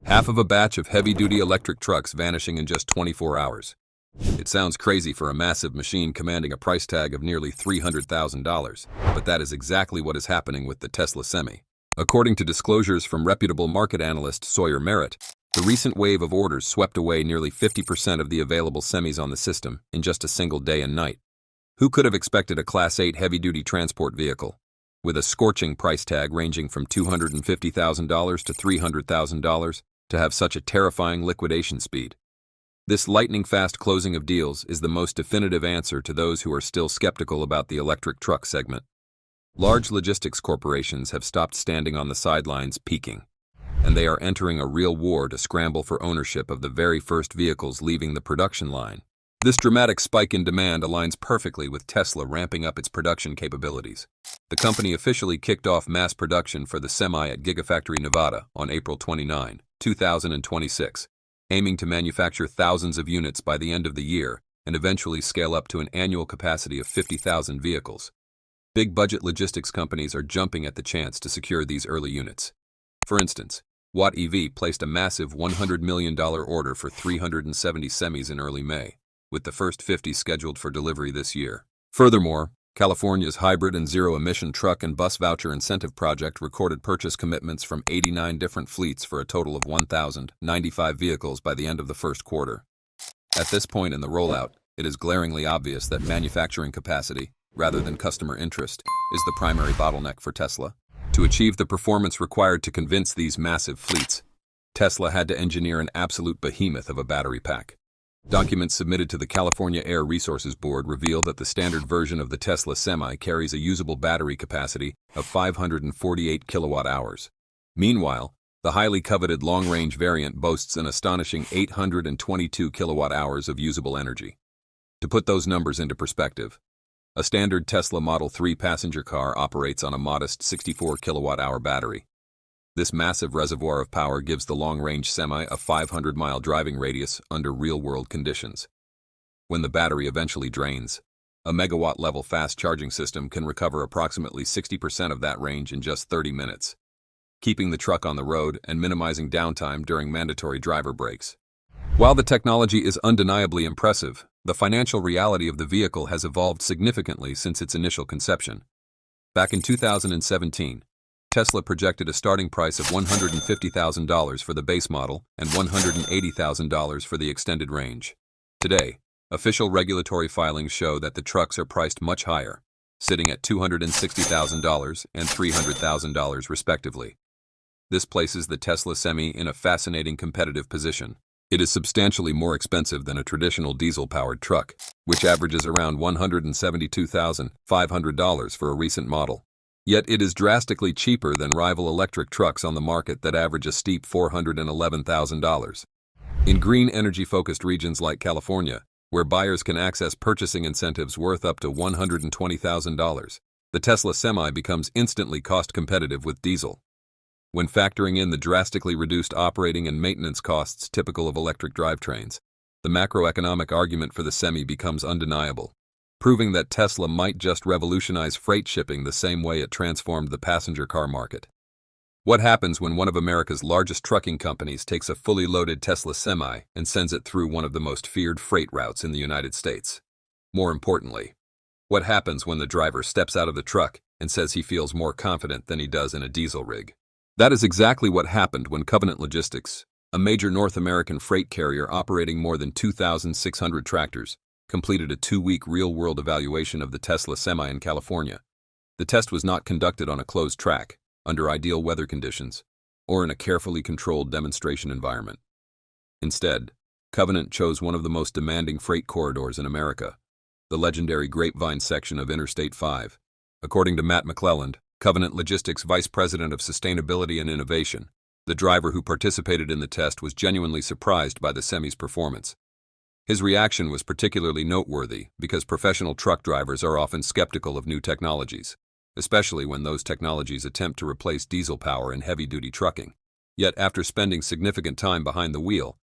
Half of a batch of heavy-duty electric trucks vanishing in just 24 hours. It sounds crazy for a massive machine commanding a price tag of nearly $300,000, but that is exactly what is happening with the Tesla Semi. According to disclosures from reputable market analyst Sawyer Merritt, the recent wave of orders swept away nearly 50% of the available semis on the system in just a single day and night. Who could have expected a Class 8 heavy-duty transport vehicle, with a scorching price tag ranging from $250,000 to $300,000, to have such a terrifying liquidation speed? This lightning-fast closing of deals is the most definitive answer to those who are still skeptical about the electric truck segment. Large logistics corporations have stopped standing on the sidelines peeking, and they are entering a real war to scramble for ownership of the very first vehicles leaving the production line. This dramatic spike in demand aligns perfectly with Tesla ramping up its production capabilities. The company officially kicked off mass production for the Semi at Gigafactory Nevada on April 29, 2026, aiming to manufacture thousands of units by the end of the year and eventually scale up to an annual capacity of 50,000 vehicles. Big-budget logistics companies are jumping at the chance to secure these early units. For instance, Watt EV placed a massive $100 million order for 370 semis in early May, with the first 50 scheduled for delivery this year. Furthermore, California's hybrid and zero-emission truck and bus voucher incentive project recorded purchase commitments from 89 different fleets for a total of 1,095 vehicles by the end of the first quarter. At this point in the rollout, it is glaringly obvious that manufacturing capacity, rather than customer interest, is the primary bottleneck for Tesla. To achieve the performance required to convince these massive fleets, Tesla had to engineer an absolute behemoth of a battery pack. Documents submitted to the California Air Resources Board reveal that the standard version of the Tesla Semi carries a usable battery capacity of 548 kilowatt-hours. Meanwhile, the highly coveted long-range variant boasts an astonishing 822 kilowatt-hours of usable energy. To put those numbers into perspective, a standard Tesla Model 3 passenger car operates on a modest 64 kilowatt-hour battery. This massive reservoir of power gives the long-range Semi a 500-mile driving radius under real-world conditions. When the battery eventually drains, a megawatt-level fast-charging system can recover approximately 60% of that range in just 30 minutes, keeping the truck on the road and minimizing downtime during mandatory driver breaks. While the technology is undeniably impressive, the financial reality of the vehicle has evolved significantly since its initial conception. Back in 2017, Tesla projected a starting price of $150,000 for the base model and $180,000 for the extended range. Today, official regulatory filings show that the trucks are priced much higher, sitting at $260,000 and $300,000 respectively. This places the Tesla Semi in a fascinating competitive position. It is substantially more expensive than a traditional diesel-powered truck, which averages around $172,500 for a recent model. Yet it is drastically cheaper than rival electric trucks on the market that average a steep $411,000. In green energy-focused regions like California, where buyers can access purchasing incentives worth up to $120,000, the Tesla Semi becomes instantly cost-competitive with diesel. When factoring in the drastically reduced operating and maintenance costs typical of electric drivetrains, the macroeconomic argument for the Semi becomes undeniable, proving that Tesla might just revolutionize freight shipping the same way it transformed the passenger car market. What happens when one of America's largest trucking companies takes a fully loaded Tesla Semi and sends it through one of the most feared freight routes in the United States? More importantly, what happens when the driver steps out of the truck and says he feels more confident than he does in a diesel rig? That is exactly what happened when Covenant Logistics, a major North American freight carrier operating more than 2,600 tractors, completed a 2-week real-world evaluation of the Tesla Semi in California. The test was not conducted on a closed track, under ideal weather conditions, or in a carefully controlled demonstration environment. Instead, Covenant chose one of the most demanding freight corridors in America, the legendary Grapevine section of Interstate 5. According to Matt McClelland, Covenant Logistics Vice President of Sustainability and Innovation, the driver who participated in the test was genuinely surprised by the Semi's performance. His reaction was particularly noteworthy because professional truck drivers are often skeptical of new technologies, especially when those technologies attempt to replace diesel power in heavy-duty trucking. Yet after spending significant time behind the wheel,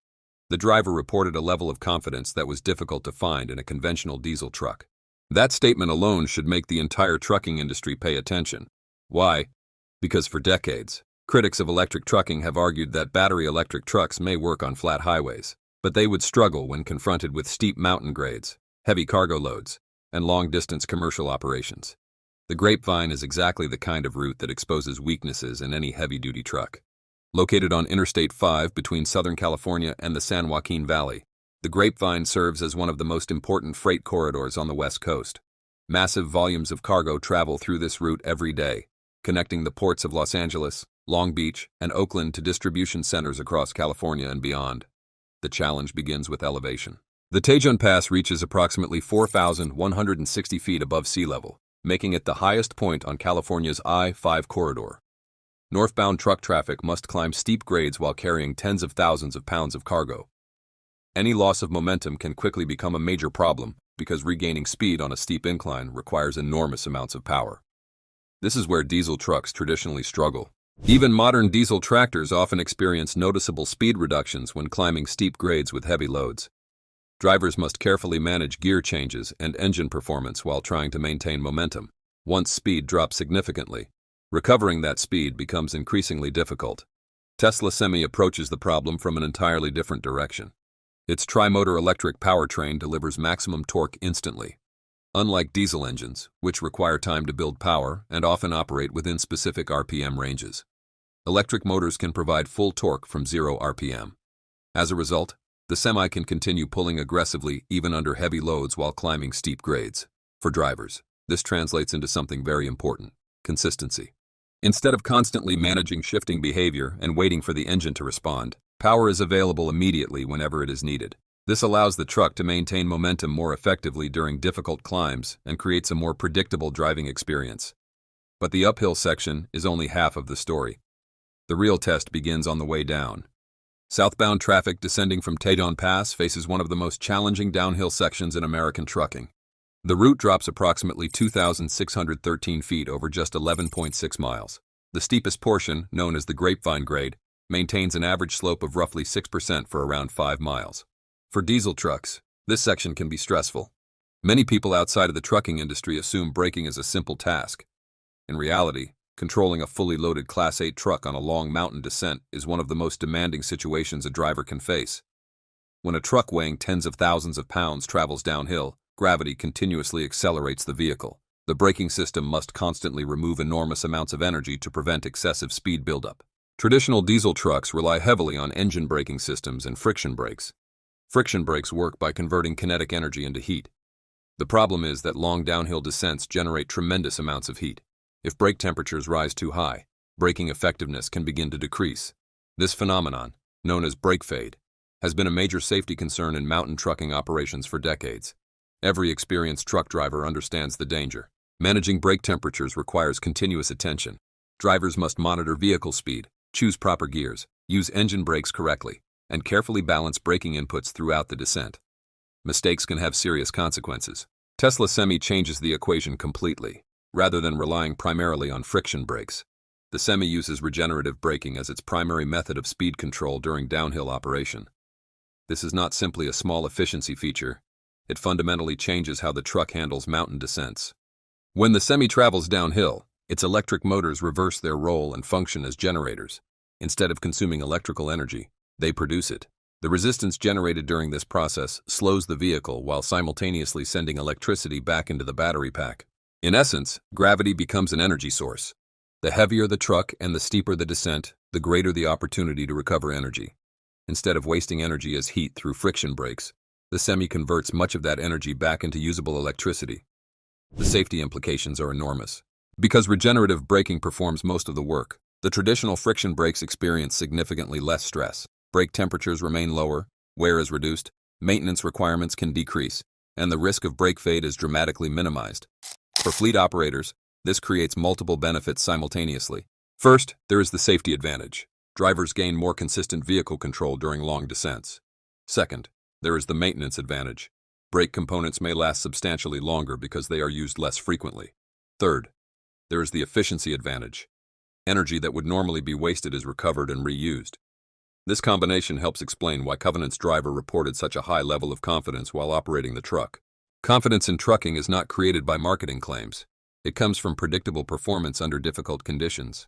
the driver reported a level of confidence that was difficult to find in a conventional diesel truck. That statement alone should make the entire trucking industry pay attention. Why? Because for decades, Critics of electric trucking have argued that battery electric trucks may work on flat highways, but they would struggle when confronted with steep mountain grades, heavy cargo loads, and long-distance commercial operations. The Grapevine is exactly the kind of route that exposes weaknesses in any heavy-duty truck. Located on Interstate 5 between Southern California and the San Joaquin Valley, the Grapevine serves as one of the most important freight corridors on the West Coast. Massive volumes of cargo travel through this route every day, connecting the ports of Los Angeles, Long Beach, and Oakland to distribution centers across California and beyond. The challenge begins with elevation. The Tejon Pass reaches approximately 4,160 feet above sea level, making it the highest point on California's I-5 corridor. Northbound truck traffic must climb steep grades while carrying tens of thousands of pounds of cargo. Any loss of momentum can quickly become a major problem because regaining speed on a steep incline requires enormous amounts of power. This is where diesel trucks traditionally struggle. Even modern diesel tractors often experience noticeable speed reductions when climbing steep grades with heavy loads. Drivers must carefully manage gear changes and engine performance while trying to maintain momentum. Once speed drops significantly, recovering that speed becomes increasingly difficult. Tesla Semi approaches the problem from an entirely different direction. Its tri-motor electric powertrain delivers maximum torque instantly. Unlike diesel engines, which require time to build power and often operate within specific RPM ranges, electric motors can provide full torque from 0 RPM. As a result, the Semi can continue pulling aggressively even under heavy loads while climbing steep grades. For drivers, this translates into something very important: consistency. Instead of constantly managing shifting behavior and waiting for the engine to respond, power is available immediately whenever it is needed. This allows the truck to maintain momentum more effectively during difficult climbs and creates a more predictable driving experience. But the uphill section is only half of the story. The real test begins on the way down. Southbound traffic descending from Tejon Pass faces one of the most challenging downhill sections in American trucking. The route drops approximately 2,613 feet over just 11.6 miles. The steepest portion, known as the Grapevine grade, maintains an average slope of roughly 6% for around 5 miles. For diesel trucks, this section can be stressful. Many people outside of the trucking industry assume braking is a simple task. In reality, controlling a fully loaded Class 8 truck on a long mountain descent is one of the most demanding situations a driver can face. When a truck weighing tens of thousands of pounds travels downhill, gravity continuously accelerates the vehicle. The braking system must constantly remove enormous amounts of energy to prevent excessive speed buildup. Traditional diesel trucks rely heavily on engine braking systems and friction brakes. Friction brakes work by converting kinetic energy into heat. The problem is that long downhill descents generate tremendous amounts of heat. If brake temperatures rise too high, braking effectiveness can begin to decrease. This phenomenon, known as brake fade, has been a major safety concern in mountain trucking operations for decades. Every experienced truck driver understands the danger. Managing brake temperatures requires continuous attention. Drivers must monitor vehicle speed, choose proper gears, use engine brakes correctly, and carefully balance braking inputs throughout the descent. Mistakes can have serious consequences. Tesla Semi changes the equation completely. Rather than relying primarily on friction brakes, the Semi uses regenerative braking as its primary method of speed control during downhill operation. This is not simply a small efficiency feature. It fundamentally changes how the truck handles mountain descents. When the Semi travels downhill, its electric motors reverse their role and function as generators. Instead of consuming electrical energy, they produce it. The resistance generated during this process slows the vehicle while simultaneously sending electricity back into the battery pack. In essence, gravity becomes an energy source. The heavier the truck and the steeper the descent, the greater the opportunity to recover energy. Instead of wasting energy as heat through friction brakes, the Semi converts much of that energy back into usable electricity. The safety implications are enormous. Because regenerative braking performs most of the work, the traditional friction brakes experience significantly less stress. Brake temperatures remain lower, wear is reduced, maintenance requirements can decrease, and the risk of brake fade is dramatically minimized. For fleet operators, this creates multiple benefits simultaneously. First, there is the safety advantage. Drivers gain more consistent vehicle control during long descents. Second, there is the maintenance advantage. Brake components may last substantially longer because they are used less frequently. Third, there is the efficiency advantage. Energy that would normally be wasted is recovered and reused. This combination helps explain why Covenant's driver reported such a high level of confidence while operating the truck. Confidence in trucking is not created by marketing claims. It comes from predictable performance under difficult conditions.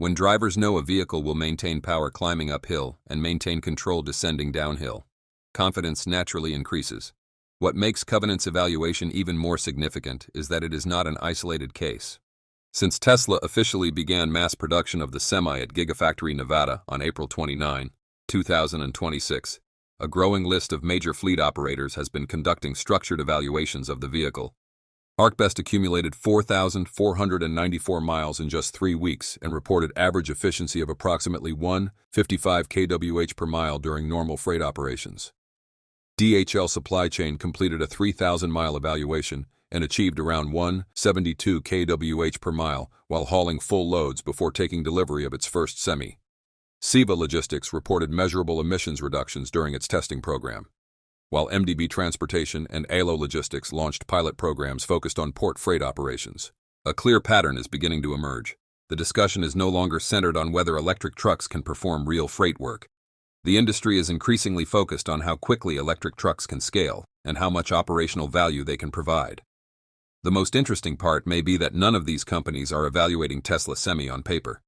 When drivers know a vehicle will maintain power climbing uphill and maintain control descending downhill, confidence naturally increases. What makes Covenant's evaluation even more significant is that it is not an isolated case. Since Tesla officially began mass production of the Semi at Gigafactory Nevada on April 29, 2026, a growing list of major fleet operators has been conducting structured evaluations of the vehicle. ArcBest accumulated 4,494 miles in just 3 weeks and reported average efficiency of approximately 155 kWh per mile during normal freight operations. DHL Supply Chain completed a 3,000-mile evaluation and achieved around 172 kWh per mile while hauling full loads before taking delivery of its first Semi. CEVA Logistics reported measurable emissions reductions during its testing program, while MDB Transportation and ALO Logistics launched pilot programs focused on port freight operations. A clear pattern is beginning to emerge. The discussion is no longer centered on whether electric trucks can perform real freight work. The industry is increasingly focused on how quickly electric trucks can scale and how much operational value they can provide. The most interesting part may be that none of these companies are evaluating Tesla Semi on paper.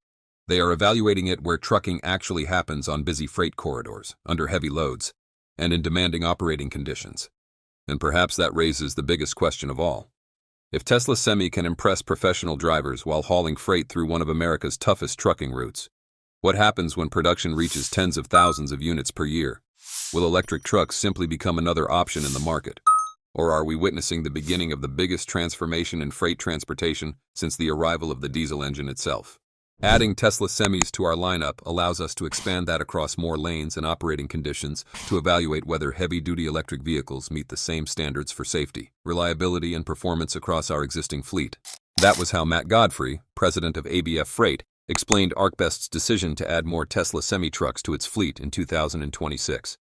They are evaluating it where trucking actually happens on busy freight corridors, under heavy loads, and in demanding operating conditions. And perhaps that raises the biggest question of all. If Tesla Semi can impress professional drivers while hauling freight through one of America's toughest trucking routes, what happens when production reaches tens of thousands of units per year? Will electric trucks simply become another option in the market? Or are we witnessing the beginning of the biggest transformation in freight transportation since the arrival of the diesel engine itself? Adding Tesla Semis to our lineup allows us to expand that across more lanes and operating conditions to evaluate whether heavy-duty electric vehicles meet the same standards for safety, reliability, and performance across our existing fleet. That was how Matt Godfrey, president of ABF Freight, explained ArcBest's decision to add more Tesla Semi trucks to its fleet in 2026.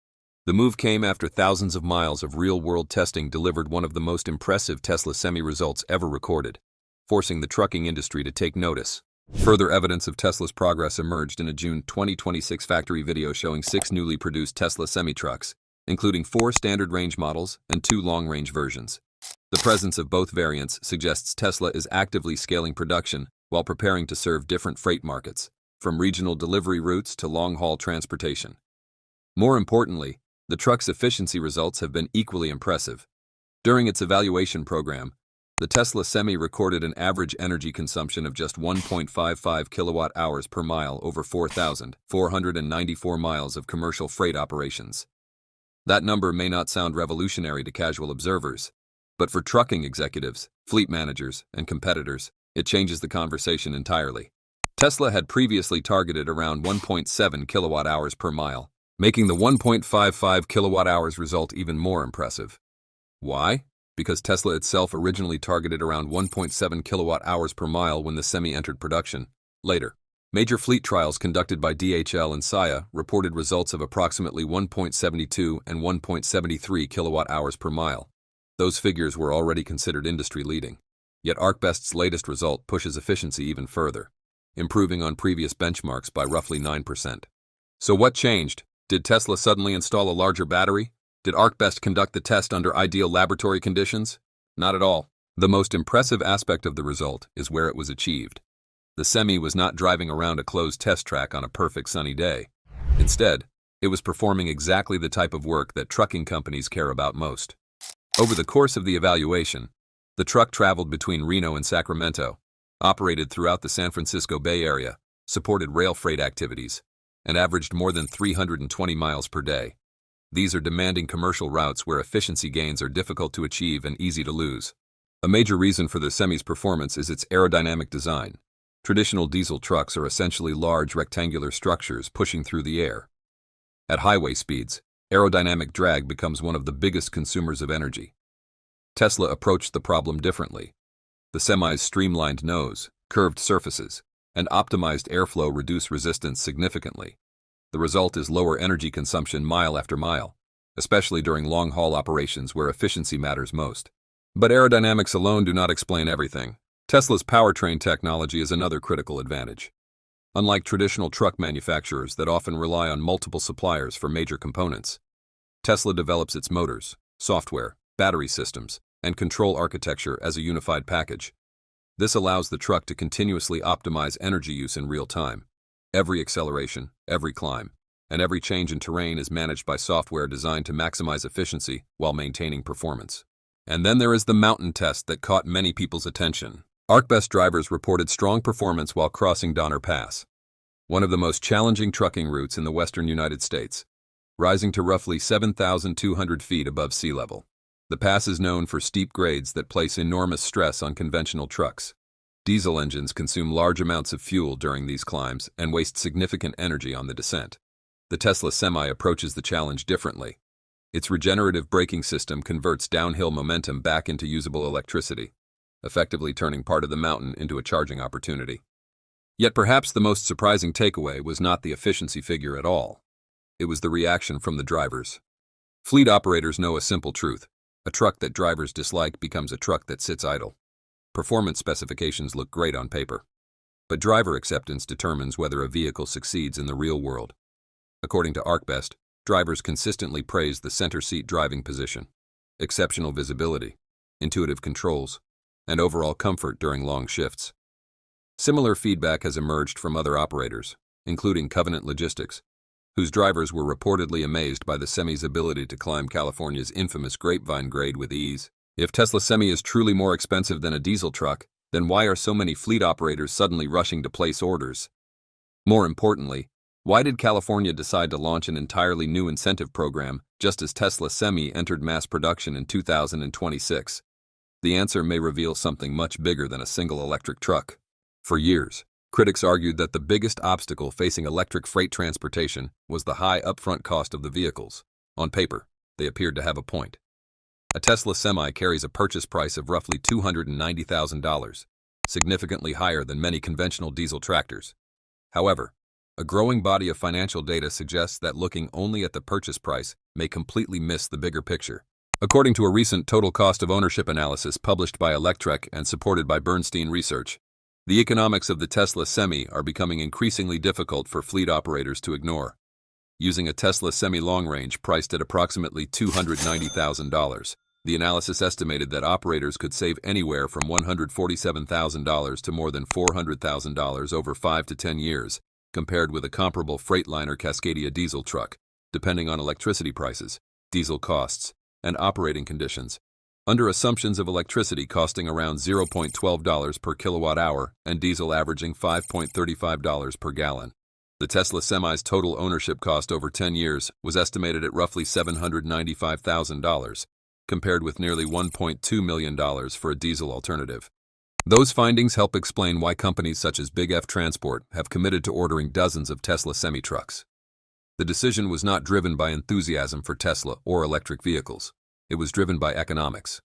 The move came after thousands of miles of real-world testing delivered one of the most impressive Tesla Semi results ever recorded, forcing the trucking industry to take notice. Further evidence of Tesla's progress emerged in a June 2026 factory video showing 6 newly produced Tesla semi-trucks, including 4 standard range models and 2 long-range versions. The presence of both variants suggests Tesla is actively scaling production while preparing to serve different freight markets, from regional delivery routes to long-haul transportation. More importantly, the truck's efficiency results have been equally impressive. During its evaluation program, the Tesla Semi recorded an average energy consumption of just 1.55 kilowatt-hours per mile over 4,494 miles of commercial freight operations. That number may not sound revolutionary to casual observers, but for trucking executives, fleet managers, and competitors, it changes the conversation entirely. Tesla had previously targeted around 1.7 kilowatt-hours per mile, making the 1.55 kilowatt-hours result even more impressive. Why? Because Tesla itself originally targeted around 1.7 kilowatt-hours per mile when the Semi entered production. Later, major fleet trials conducted by DHL and Saia reported results of approximately 1.72 and 1.73 kilowatt-hours per mile. Those figures were already considered industry-leading. Yet ArcBest's latest result pushes efficiency even further, improving on previous benchmarks by roughly 9%. So what changed? Did Tesla suddenly install a larger battery? Did ArcBest conduct the test under ideal laboratory conditions? Not at all. The most impressive aspect of the result is where it was achieved. The Semi was not driving around a closed test track on a perfect sunny day. Instead, it was performing exactly the type of work that trucking companies care about most. Over the course of the evaluation, the truck traveled between Reno and Sacramento, operated throughout the San Francisco Bay Area, supported rail freight activities, and averaged more than 320 miles per day. These are demanding commercial routes where efficiency gains are difficult to achieve and easy to lose. A major reason for the Semi's performance is its aerodynamic design. Traditional diesel trucks are essentially large rectangular structures pushing through the air. At highway speeds, aerodynamic drag becomes one of the biggest consumers of energy. Tesla approached the problem differently. The Semi's streamlined nose, curved surfaces, and optimized airflow reduce resistance significantly. The result is lower energy consumption mile after mile, especially during long-haul operations where efficiency matters most. But aerodynamics alone do not explain everything. Tesla's powertrain technology is another critical advantage. Unlike traditional truck manufacturers that often rely on multiple suppliers for major components, Tesla develops its motors, software, battery systems, and control architecture as a unified package. This allows the truck to continuously optimize energy use in real time. Every acceleration, every climb, and every change in terrain is managed by software designed to maximize efficiency while maintaining performance. And then there is the mountain test that caught many people's attention. ArcBest drivers reported strong performance while crossing Donner Pass, one of the most challenging trucking routes in the western United States, rising to roughly 7,200 feet above sea level. The pass is known for steep grades that place enormous stress on conventional trucks. Diesel engines consume large amounts of fuel during these climbs and waste significant energy on the descent. The Tesla Semi approaches the challenge differently. Its regenerative braking system converts downhill momentum back into usable electricity, effectively turning part of the mountain into a charging opportunity. Yet perhaps the most surprising takeaway was not the efficiency figure at all. It was the reaction from the drivers. Fleet operators know a simple truth: a truck that drivers dislike becomes a truck that sits idle. Performance specifications look great on paper, but driver acceptance determines whether a vehicle succeeds in the real world. According to ArcBest, drivers consistently praise the center seat driving position, exceptional visibility, intuitive controls, and overall comfort during long shifts. Similar feedback has emerged from other operators, including Covenant Logistics, whose drivers were reportedly amazed by the Semi's ability to climb California's infamous Grapevine grade with ease. If Tesla Semi is truly more expensive than a diesel truck, then why are so many fleet operators suddenly rushing to place orders? More importantly, why did California decide to launch an entirely new incentive program just as Tesla Semi entered mass production in 2026? The answer may reveal something much bigger than a single electric truck. For years, critics argued that the biggest obstacle facing electric freight transportation was the high upfront cost of the vehicles. On paper, they appeared to have a point. A Tesla Semi carries a purchase price of roughly $290,000, significantly higher than many conventional diesel tractors. However, a growing body of financial data suggests that looking only at the purchase price may completely miss the bigger picture. According to a recent total cost of ownership analysis published by Electrek and supported by Bernstein Research, the economics of the Tesla Semi are becoming increasingly difficult for fleet operators to ignore. Using a Tesla Semi long range priced at approximately $290,000, the analysis estimated that operators could save anywhere from $147,000 to more than $400,000 over 5 to 10 years, compared with a comparable Freightliner Cascadia diesel truck, depending on electricity prices, diesel costs, and operating conditions, under assumptions of electricity costing around $0.12 per kilowatt hour and diesel averaging $5.35 per gallon. The Tesla Semi's total ownership cost over 10 years was estimated at roughly $795,000, compared with nearly $1.2 million for a diesel alternative. Those findings help explain why companies such as Big F Transport have committed to ordering dozens of Tesla semi-trucks. The decision was not driven by enthusiasm for Tesla or electric vehicles. It was driven by economics.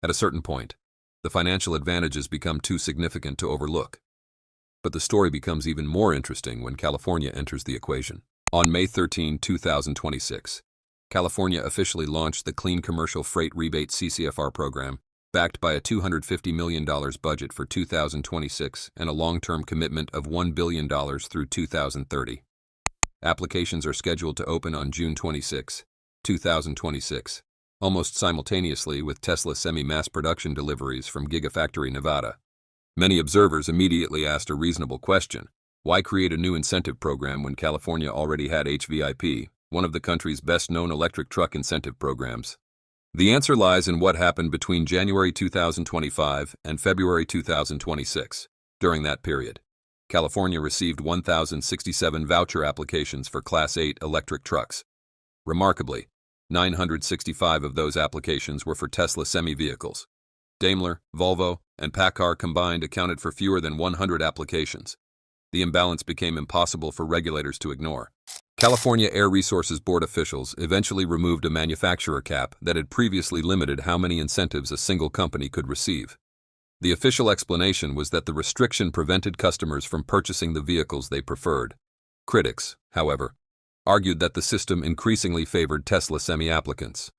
At a certain point, the financial advantages become too significant to overlook. But the story becomes even more interesting when California enters the equation. On May 13, 2026, California officially launched the Clean Commercial Freight Rebate CCFR program, backed by a $250 million budget for 2026 and a long-term commitment of $1 billion through 2030. Applications are scheduled to open on June 26, 2026, almost simultaneously with Tesla Semi-mass production deliveries from Gigafactory Nevada. Many observers immediately asked a reasonable question: why create a new incentive program when California already had HVIP, one of the country's best-known electric truck incentive programs? The answer lies in what happened between January 2025 and February 2026. During that period, California received 1,067 voucher applications for Class 8 electric trucks. Remarkably, 965 of those applications were for Tesla semi-vehicles. Daimler, Volvo, and PACCAR combined accounted for fewer than 100 applications. The imbalance became impossible for regulators to ignore. California Air Resources Board officials eventually removed a manufacturer cap that had previously limited how many incentives a single company could receive. The official explanation was that the restriction prevented customers from purchasing the vehicles they preferred. Critics, however, argued that the system increasingly favored Tesla semi-applicants.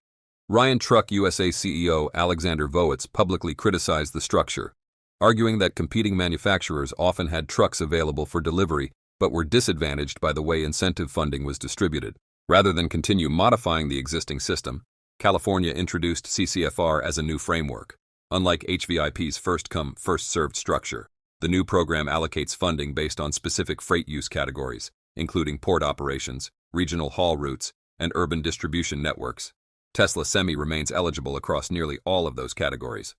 Ryan Truck USA CEO Alexander Vowitz publicly criticized the structure, arguing that competing manufacturers often had trucks available for delivery but were disadvantaged by the way incentive funding was distributed. Rather than continue modifying the existing system, California introduced CCFR as a new framework, Unlike HVIP's first-come, first-served structure, the new program allocates funding based on specific freight use categories, including port operations, regional haul routes, and urban distribution networks. Tesla Semi remains eligible across nearly all of those categories.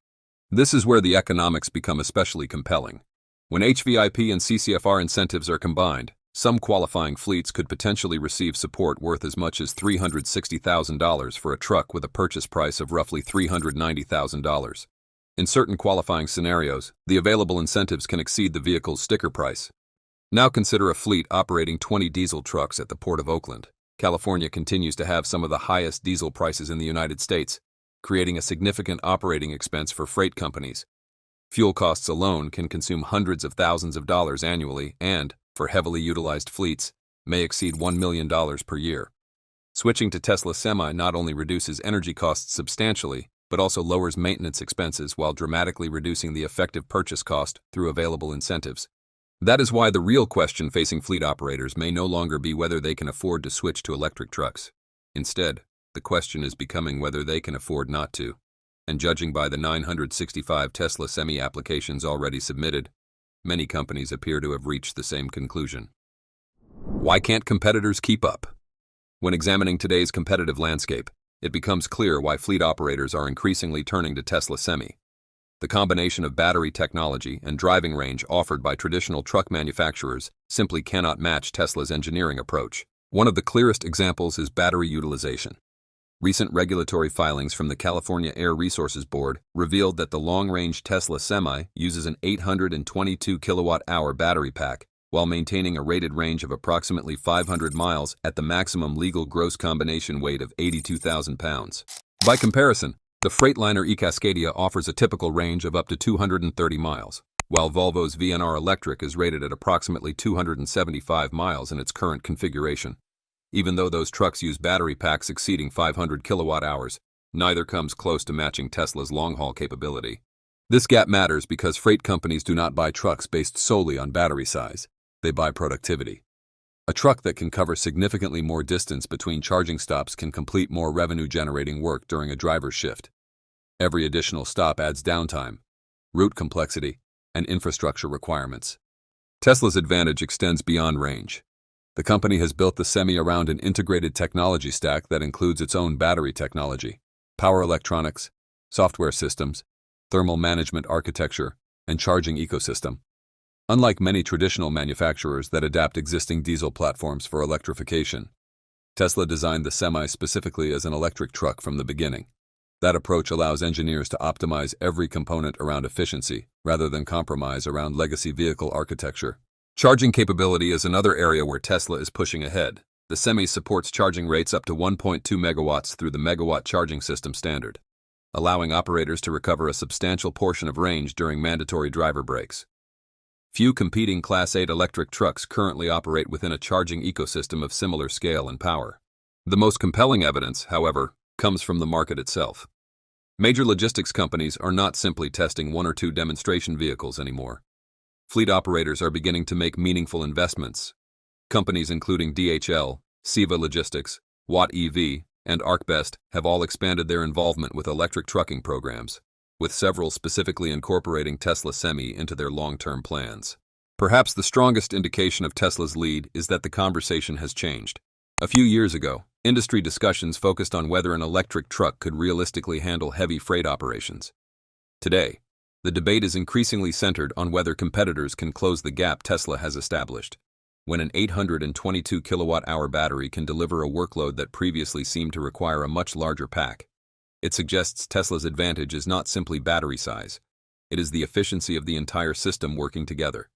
This is where the economics become especially compelling. When HVIP and CCFR incentives are combined, some qualifying fleets could potentially receive support worth as much as $360,000 for a truck with a purchase price of roughly $390,000. In certain qualifying scenarios, the available incentives can exceed the vehicle's sticker price. Now consider a fleet operating 20 diesel trucks at the Port of Oakland. California continues to have some of the highest diesel prices in the United States, creating a significant operating expense for freight companies. Fuel costs alone can consume hundreds of thousands of dollars annually and, for heavily utilized fleets, may exceed $1 million per year. Switching to Tesla Semi not only reduces energy costs substantially, but also lowers maintenance expenses while dramatically reducing the effective purchase cost through available incentives. That is why the real question facing fleet operators may no longer be whether they can afford to switch to electric trucks. Instead, the question is becoming whether they can afford not to. And judging by the 965 Tesla Semi applications already submitted, many companies appear to have reached the same conclusion. Why can't competitors keep up? When examining today's competitive landscape, it becomes clear why fleet operators are increasingly turning to Tesla Semi. The combination of battery technology and driving range offered by traditional truck manufacturers simply cannot match Tesla's engineering approach. One of the clearest examples is battery utilization. Recent regulatory filings from the California Air Resources Board revealed that the long-range Tesla Semi uses an 822 kilowatt-hour battery pack while maintaining a rated range of approximately 500 miles at the maximum legal gross combination weight of 82,000 pounds. By comparison, the Freightliner eCascadia offers a typical range of up to 230 miles, while Volvo's VNR Electric is rated at approximately 275 miles in its current configuration. Even though those trucks use battery packs exceeding 500 kilowatt-hours, neither comes close to matching Tesla's long-haul capability. This gap matters because freight companies do not buy trucks based solely on battery size. They buy productivity. A truck that can cover significantly more distance between charging stops can complete more revenue-generating work during a driver's shift. Every additional stop adds downtime, route complexity, and infrastructure requirements. Tesla's advantage extends beyond range. The company has built the Semi around an integrated technology stack that includes its own battery technology, power electronics, software systems, thermal management architecture, and charging ecosystem. Unlike many traditional manufacturers that adapt existing diesel platforms for electrification, Tesla designed the Semi specifically as an electric truck from the beginning. That approach allows engineers to optimize every component around efficiency, rather than compromise around legacy vehicle architecture. Charging capability is another area where Tesla is pushing ahead. The Semi supports charging rates up to 1.2 megawatts through the Megawatt Charging System standard, allowing operators to recover a substantial portion of range during mandatory driver breaks. Few competing Class 8 electric trucks currently operate within a charging ecosystem of similar scale and power. The most compelling evidence, however, comes from the market itself. Major logistics companies are not simply testing one or two demonstration vehicles anymore. Fleet operators are beginning to make meaningful investments. Companies including DHL, Siva Logistics, Watt EV, and ArcBest have all expanded their involvement with electric trucking programs, with several specifically incorporating Tesla Semi into their long-term plans. Perhaps the strongest indication of Tesla's lead is that the conversation has changed. A few years ago, industry discussions focused on whether an electric truck could realistically handle heavy freight operations. Today, the debate is increasingly centered on whether competitors can close the gap Tesla has established. When an 822 kilowatt-hour battery can deliver a workload that previously seemed to require a much larger pack, it suggests Tesla's advantage is not simply battery size. It is the efficiency of the entire system working together.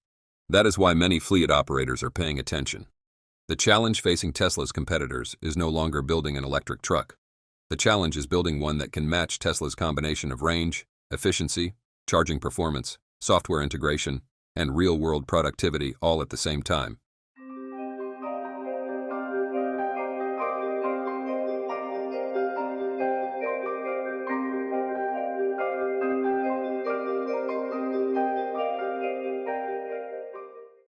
That is why many fleet operators are paying attention. The challenge facing Tesla's competitors is no longer building an electric truck. The challenge is building one that can match Tesla's combination of range, efficiency, charging performance, software integration, and real-world productivity all at the same time.